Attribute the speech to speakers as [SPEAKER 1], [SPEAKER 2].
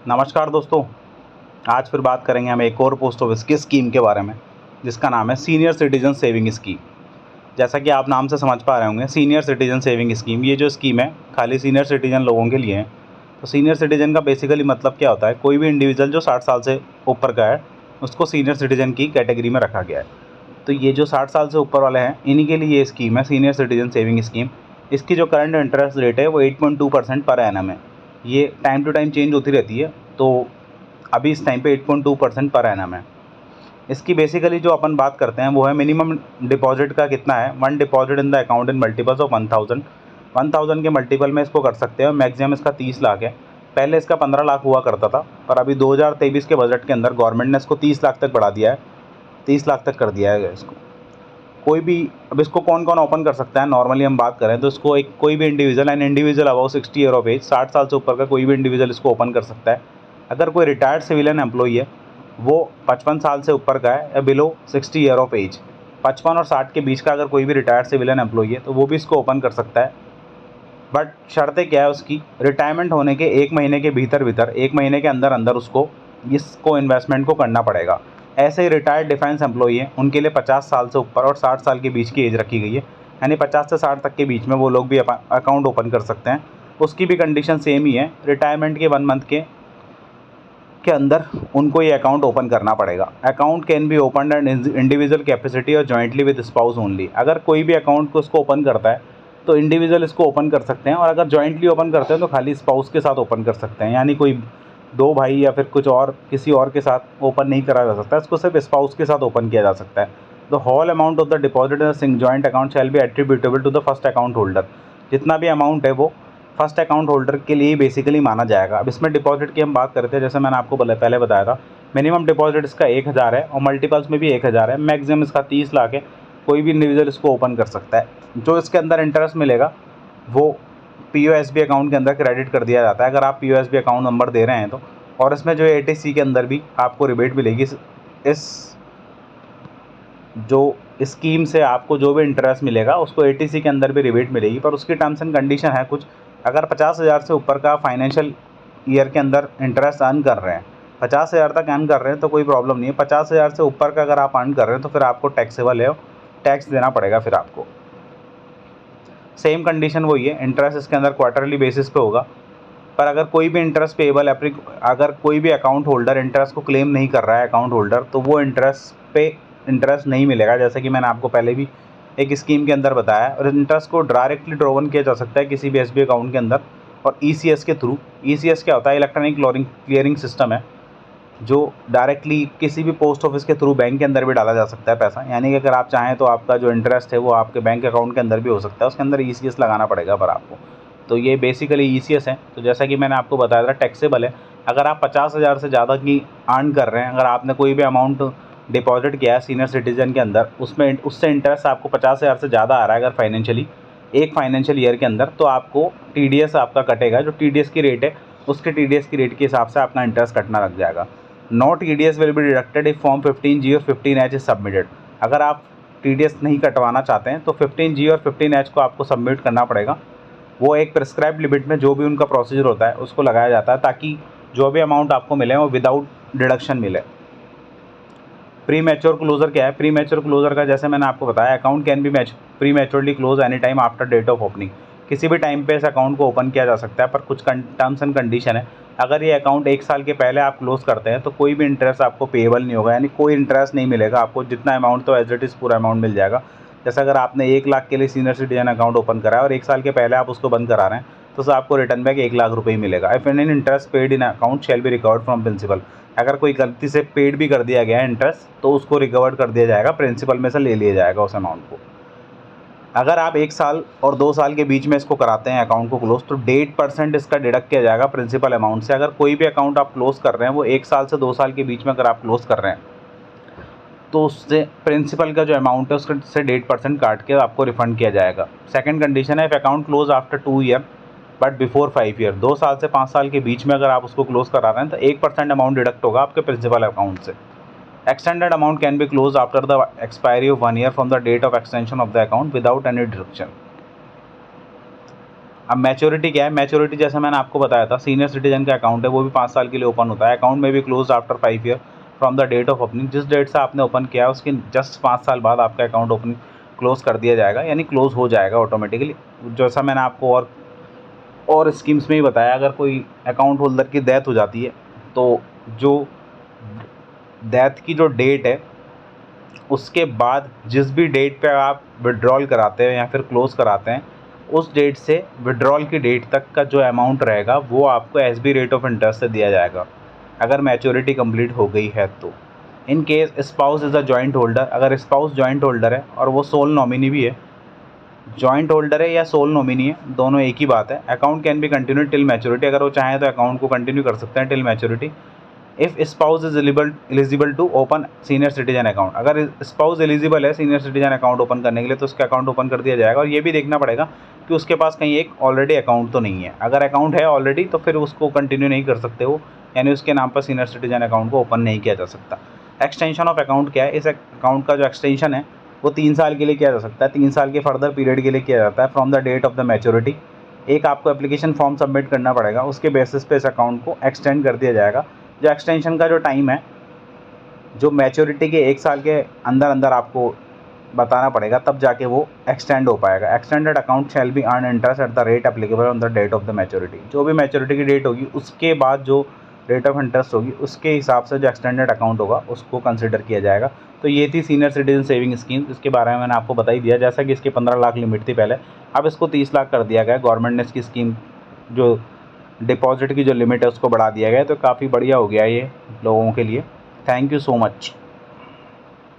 [SPEAKER 1] नमस्कार दोस्तों। आज फिर बात करेंगे हम एक और पोस्ट ऑफिस की स्कीम के बारे में, जिसका नाम है सीनियर सिटीजन सेविंग स्कीम। जैसा कि आप नाम से समझ पा रहे होंगे, सीनियर सिटीजन सेविंग स्कीम, ये जो स्कीम है खाली सीनियर सिटीजन लोगों के लिए है। तो सीनियर सिटीजन का बेसिकली मतलब क्या होता है, कोई भी इंडिविजुअल जो 60 साल से ऊपर का है उसको सीनियर सिटीजन की कैटेगरी में रखा गया है। तो ये जो 60 साल से ऊपर वाले हैं, इन्हीं के लिए ये स्कीम है सीनियर सिटीजन सेविंग स्कीम। इसकी जो करंट इंटरेस्ट रेट है वो 8.2% पर एनम है। ये टाइम टू टाइम चेंज होती रहती है, तो अभी इस टाइम पे 8.2% पर एनम है। इसकी बेसिकली जो अपन बात करते हैं वो है मिनिमम डिपॉजिट का कितना है। One deposit in the account in multiples of 1000 के मल्टीपल में इसको कर सकते हैं। मैक्सिमम इसका 30 लाख है। पहले इसका 15 लाख हुआ करता था, पर अभी 2023 के बजट के अंदर गवर्नमेंट ने इसको 30 लाख तक बढ़ा दिया है। 30 लाख तक कर दिया है इसको। कोई भी, अब इसको कौन कौन ओपन कर सकता है, नॉर्मली हम बात करें तो इसको एक कोई भी individual and individual about 60 year of age, 60 साल से ऊपर का कोई भी इंडिविजुअल इसको ओपन कर सकता है। अगर कोई रिटायर्ड सिविलियन एम्प्लॉई है, वो 55 साल से ऊपर का है या बिलो 60 ईयर ऑफ एज, 55 और 60 के बीच का अगर कोई भी रिटायर्ड सिविलियन एम्प्लॉई है तो वो भी इसको ओपन कर सकता है। बट शर्तें क्या है उसकी, रिटायरमेंट होने के 1 महीने के भीतर 1 महीने के अंदर अंदर उसको इसको इन्वेस्टमेंट को करना पड़ेगा। ऐसे ही रिटायर्ड डिफेंस एम्प्लॉई हैं, उनके लिए 50 साल से ऊपर और 60 साल के बीच की एज रखी गई है, यानी 50 से 60 तक के बीच में वो लोग भी अकाउंट ओपन कर सकते हैं। उसकी भी कंडीशन सेम ही है, रिटायरमेंट के 1 मंथ के अंदर उनको ये अकाउंट ओपन करना पड़ेगा। Account can be open and individual capacity और जॉइंटली विद स्पाउस ओनली। अगर कोई भी अकाउंट को इसको ओपन करता है तो इंडिविजुअल इसको ओपन कर सकते हैं, और अगर जॉइंटली ओपन करते हैं तो खाली स्पाउस के साथ ओपन कर सकते हैं, यानी कोई 2 भाई या फिर कुछ और किसी और के साथ ओपन नहीं करा जा सकता, इसको सिर्फ स्पाउस के साथ ओपन किया जा सकता है। The whole amount of the deposit in single joint account shall be attributable to the first account holder. जितना भी अमाउंट है वो फर्स्ट अकाउंट होल्डर के लिए बेसिकली माना जाएगा। अब इसमें डिपॉजिट की हम बात करते हैं, जैसे मैंने आपको पहले बताया था, मिनिमम डिपॉजिट इसका 1000 है और मल्टीपल्स में भी 1000 है। मैक्सिमम इसका 30 लाख है। कोई भी इंडिविजुअल इसको ओपन कर सकता है। जो इसके अंदर इंटरेस्ट मिलेगा वो पीओएसबी अकाउंट के अंदर क्रेडिट कर दिया जाता है, अगर आप पीओएसबी अकाउंट नंबर दे रहे हैं तो। और इसमें जो एटीसी के अंदर भी आपको रिबेट मिलेगी। इस जो स्कीम से आपको जो भी इंटरेस्ट मिलेगा उसको एटीसी के अंदर भी रिबेट मिलेगी, पर उसकी टर्म्स एंड कंडीशन है कुछ। अगर 50,000 से ऊपर का फाइनेंशियल ईयर के अंदर इंटरेस्ट अर्न कर रहे हैं, 50,000 तक अर्न कर रहे हैं तो कोई प्रॉब्लम नहीं है। 50,000 से ऊपर का अगर आप अर्न कर रहे हैं तो फिर आपको टैक्सेबल है, टैक्स देना पड़ेगा फिर आपको। सेम कंडीशन वही है, इंटरेस्ट इसके अंदर क्वार्टरली बेसिस पे होगा। पर अगर कोई भी इंटरेस्ट पेएबल अगर कोई भी अकाउंट होल्डर इंटरेस्ट को क्लेम नहीं कर रहा है अकाउंट होल्डर, तो वो इंटरेस्ट पे इंटरेस्ट नहीं मिलेगा, जैसे कि मैंने आपको पहले भी एक स्कीम के अंदर बताया। और इंटरेस्ट को डायरेक्टली ड्रॉवन किया जा सकता है किसी भी एसबीआई अकाउंट के अंदर, और ईसीएस के थ्रू। ईसीएस क्या होता है, इलेक्ट्रॉनिक क्लियरिंग सिस्टम है, जो डायरेक्टली किसी भी पोस्ट ऑफिस के थ्रू बैंक के अंदर भी डाला जा सकता है पैसा। यानी कि अगर आप चाहें तो आपका जो इंटरेस्ट है वो आपके बैंक अकाउंट के अंदर भी हो सकता है, उसके अंदर ईसीएस लगाना पड़ेगा पर आपको। तो ये बेसिकली ईसीएस है। तो जैसा कि मैंने आपको बताया था, टैक्सेबल है। अगर आप 50,000 से ज़्यादा की अर्न कर रहे हैं, अगर आपने कोई भी अमाउंट डिपॉजिट किया है सीनियर सिटीजन के अंदर, उसमें उससे इंटरेस्ट आपको 50,000 से ज़्यादा आ रहा है अगर फाइनेंशियली एक फाइनेंशियल ईयर के अंदर, तो आपको टीडीएस आपका कटेगा। जो टीडीएस की रेट है उसके टीडीएस की रेट के हिसाब से आपका इंटरेस्ट कटना लग जाएगा। No TDS will be deducted if form 15G और 15H इज सबमिटेड। अगर आप टीडीएस नहीं कटवाना चाहते हैं तो 15G और 15H को आपको सबमिट करना पड़ेगा। वो एक प्रिस्क्राइब लिमिट में जो भी उनका प्रोसीजर होता है उसको लगाया जाता है, ताकि जो भी अमाउंट आपको मिले वो विदाउट डिडक्शन मिले। प्री मैच्योर क्लोजर क्या है, प्री मैच्योर क्लोजर का जैसे मैंने आपको बताया, account can be prematurely close any time after date of opening. किसी भी टाइम पे इस अकाउंट को ओपन किया जा सकता है, पर कुछ टर्म्स एंड कंडीशन है। अगर ये अकाउंट 1 साल के पहले आप क्लोज करते हैं तो कोई भी इंटरेस्ट आपको पेएबल नहीं होगा, यानी कोई इंटरेस्ट नहीं मिलेगा आपको। जितना अमाउंट तो एज इट इज़ पूरा अमाउंट मिल जाएगा। जैसे अगर आपने 1 लाख के लिए सीनियर सिटीजन अकाउंट ओपन करा है और 1 साल के पहले आप उसको बंद करा रहे हैं, तो उससे आपको रिटर्न बैक 1 लाख रुपये ही मिलेगा। If any interest paid in account shall be recovered from principal. अगर कोई गलती से पेड भी कर दिया गया है इंटरेस्ट, तो उसको रिकवर कर दिया जाएगा, प्रिंसिपल में से ले लिया जाएगा उस अमाउंट को। अगर आप 1 साल और 2 साल के बीच में इसको कराते हैं अकाउंट को क्लोज, तो 1.5% इसका डिडक्ट किया जाएगा प्रिंसिपल अमाउंट से। अगर कोई भी अकाउंट आप क्लोज कर रहे हैं वो 1 साल से 2 साल के बीच में अगर आप क्लोज कर रहे हैं, तो उससे प्रिंसिपल का जो अमाउंट है उससे 1.5% काट के आपको रिफंड किया जाएगा। सेकंड कंडीशन है, if account close after 2 year but before 5 year. 2 साल से 5 साल के बीच में अगर आप उसको क्लोज करा रहे हैं तो 1% अमाउंट डिडक्ट होगा आपके प्रिंसिपल अकाउंट से। Extended amount can be close after the expiry of 1 year from the date of extension of the account without any deduction. अब मैच्योरिटी क्या है, मैच्योरिटी जैसे मैंने आपको बताया था, सीनियर सिटीजन का अकाउंट है वो भी 5 साल के लिए ओपन होता है। अकाउंट में भी close after 5 year from the date of opening, जिस डेट से आपने ओपन किया है उसके जस्ट 5 साल बाद आपका अकाउंट ओपन क्लोज कर दिया जाएगा, यानी क्लोज हो जाएगा ऑटोमेटिकली। जैसा मैंने आपको और स्कीम्स में ही बताया, अगर कोई अकाउंट होल्डर की डेथ हो जाती है तो जो डेथ की जो डेट है उसके बाद जिस भी डेट पे आप विड्रॉल कराते हैं या फिर क्लोज कराते हैं, उस डेट से विड्रॉल की डेट तक का जो अमाउंट रहेगा वो आपको एसबी रेट ऑफ इंटरेस्ट से दिया जाएगा, अगर मैच्योरिटी कंप्लीट हो गई है तो। In case spouse is a joint holder, अगर स्पाउस जॉइंट होल्डर है और वो सोल नॉमिनी भी है, जॉइंट होल्डर है या सोल नॉमिनी है, दोनों एक ही बात है। Account can B continue till maturity, अगर वो चाहें तो अकाउंट को कंटिन्यू कर सकते हैं till maturity. If spouse is eligible to open senior citizen account, अगर स्पाउस एलिजिबल है सीनियर सिटीजन अकाउंट ओपन करने के लिए तो उसका अकाउंट ओपन कर दिया जाएगा। और ये भी देखना पड़ेगा कि उसके पास कहीं एक ऑलरेडी अकाउंट तो नहीं है, अगर अकाउंट है ऑलरेडी तो फिर उसको कंटिन्यू नहीं कर सकते वो, यानी उसके नाम पर सीनियर सिटीजन अकाउंट को ओपन नहीं किया जा सकता। एक्सटेंशन ऑफ अकाउंट क्या है, इस अकाउंट का जो एक्सटेंशन है वो 3 साल के लिए किया जा सकता है, 3 साल के फर्दर पीरियड के लिए किया जाता है from the date of the maturity. एक आपको एप्लीकेशन फॉर्म सबमिट करना पड़ेगा, उसके बेसिस पे इस अकाउंट को एक्सटेंड कर दिया जाएगा। जो एक्सटेंशन का जो टाइम है, जो मैच्योरिटी के 1 साल के अंदर अंदर आपको बताना पड़ेगा, तब जाके वो एक्सटेंड हो पाएगा। Extended account shall be earn interest at the rate applicable on the date of the maturity, जो भी मैच्योरिटी की डेट होगी उसके बाद जो रेट ऑफ इंटरेस्ट होगी उसके हिसाब से जो एक्सटेंडेड अकाउंट होगा उसको कंसिडर किया जाएगा। तो ये थी सीनियर सिटीजन सेविंग स्कीम, इसके बारे में मैंने आपको बता ही दिया। जैसा कि इसकी 15 लाख लिमिट थी पहले, अब इसको 30 लाख कर दिया गया। गवर्नमेंट ने इसकी स्कीम जो डिपॉजिट की जो लिमिट है उसको बढ़ा दिया गया है, तो काफ़ी बढ़िया हो गया ये लोगों के लिए। Thank you so much.